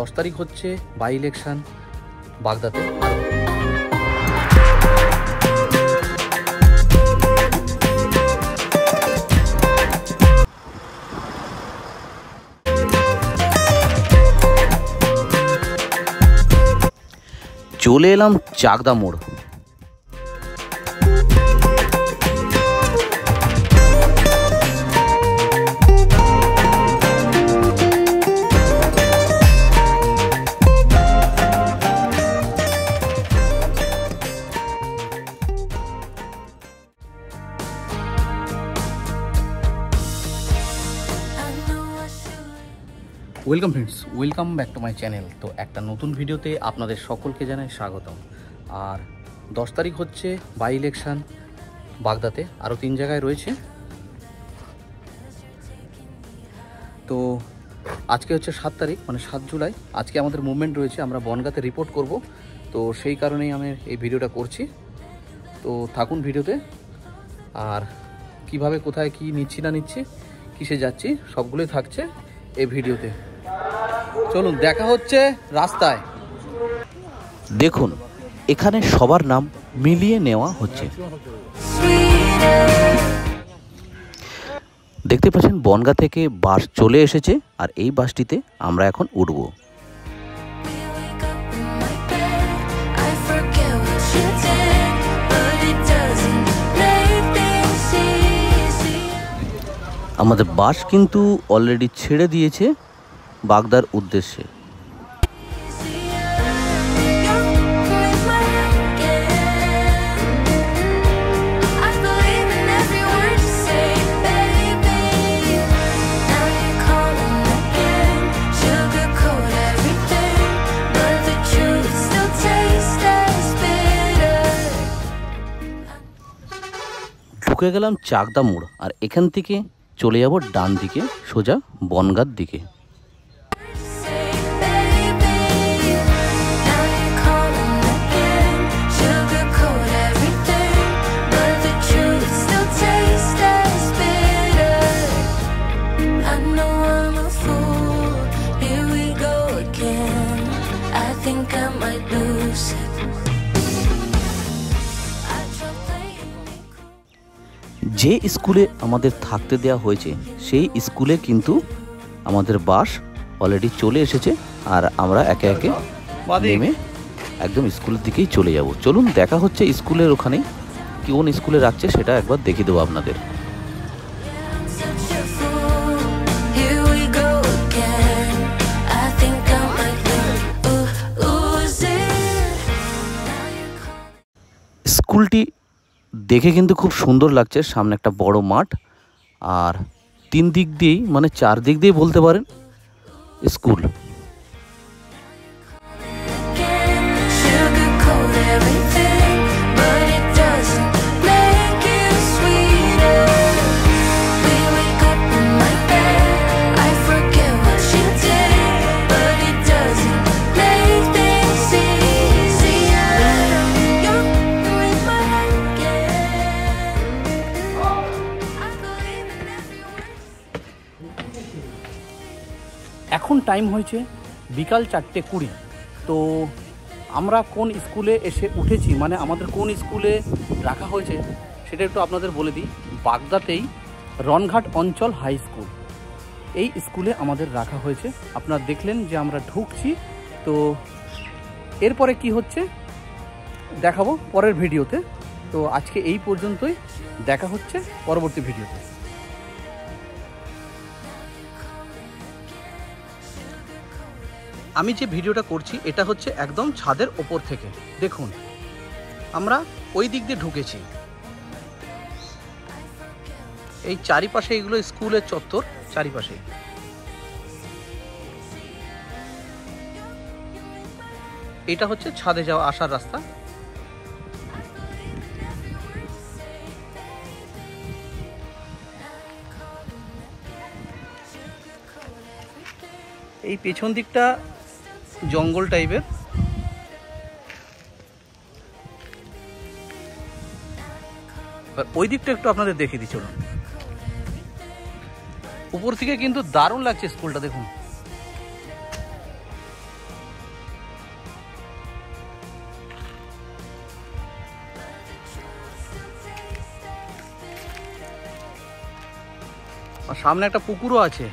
10 তারিখ হচ্ছে by election বাগদাতে। চলে এলাম চাকদা মোড়। Welcome friends, welcome back to my channel. তো একটা নতুন ভিডিওতে আপনাদের সকলকে জানাই স্বাগতম। আর 10 তারিখ হচ্ছে বাই ইলেকশন বাগদাতে, আরও 3 জায়গায় রয়েছে। তো আজকে হচ্ছে 7 তারিখ, মানে 7 জুলাই। আজকে আমাদের মুভমেন্ট রয়েছে, আমরা বনগাঁতে রিপোর্ট করব। তো সেই কারণেই আমি এই ভিডিওটা করছি। তো থাকুন ভিডিওতে। আর কিভাবে কোথায় কি নিচ্ছি না নিচ্ছি, কিসে যাচ্ছি, সবগুলোই থাকছে এই ভিডিওতে। চলুন, দেখা হচ্ছে রাস্তায়। দেখুন, এখানে সবার নাম মিলিয়ে নেওয়া হচ্ছে। দেখতে পাচ্ছেন বনগাঁ থেকে বাস চলে এসেছে, আর এই বাসটিতে আমরা এখন উঠব। আমাদের বাস কিন্তু অলরেডি ছেড়ে দিয়েছে বাগদার উদ্দেশ্যে। ঢুকে গেলাম চাকদা মোড়, আর এখান থেকে চলে যাব ডান দিকে সোজা বনগাঁর দিকে। যে স্কুলে আমাদের থাকতে দেওয়া হয়েছে সেই স্কুলে কিন্তু আমাদের বাস অলরেডি চলে এসেছে, আর আমরা একে একে নেমে একদম স্কুলের দিকেই চলে যাব। চলুন, দেখা হচ্ছে স্কুলের ওখানেই। কোন স্কুলে রাখছে সেটা একবার দেখিয়ে দেবো আপনাদের। স্কুলটি দেখে কিন্তু খুব সুন্দর লাগছে। সামনে একটা বড় মাঠ, আর 3 দিক দিয়েই, মানে 4 দিক দিয়ে বলতে পারেন স্কুল। এখন টাইম হয়েছে বিকাল 4:20। তো আমরা কোন স্কুলে এসে উঠেছি, মানে আমাদের কোন স্কুলে রাখা হয়েছে সেটা একটু আপনাদের বলে দিই। বাগদাতেই রনঘাট অঞ্চল হাই স্কুল, এই স্কুলে আমাদের রাখা হয়েছে। আপনারা দেখলেন যে আমরা ঢুকছি। তো এরপরে কি হচ্ছে দেখাবো পরের ভিডিওতে। তো আজকে এই পর্যন্তই, দেখা হচ্ছে পরবর্তী ভিডিওতে। আমি যে ভিডিওটা করছি এটা হচ্ছে একদম ছাদের ওপর থেকে। দেখুন, আমরা ওই দিক দিয়ে ঢুকেছি। এই চারিপাশে এগুলো স্কুলের চত্বর, চারিপাশে। এটা হচ্ছে ছাদে যাওয়া আসার রাস্তা। এই পেছন দিকটা জঙ্গল টাইপের। ওই দিকটা একটু আপনাদের দেখিয়ে দিই, চলুন। উপর থেকে কিন্তু দারুণ লাগছে স্কুলটা, দেখুন। আর সামনে একটা পুকুরও আছে।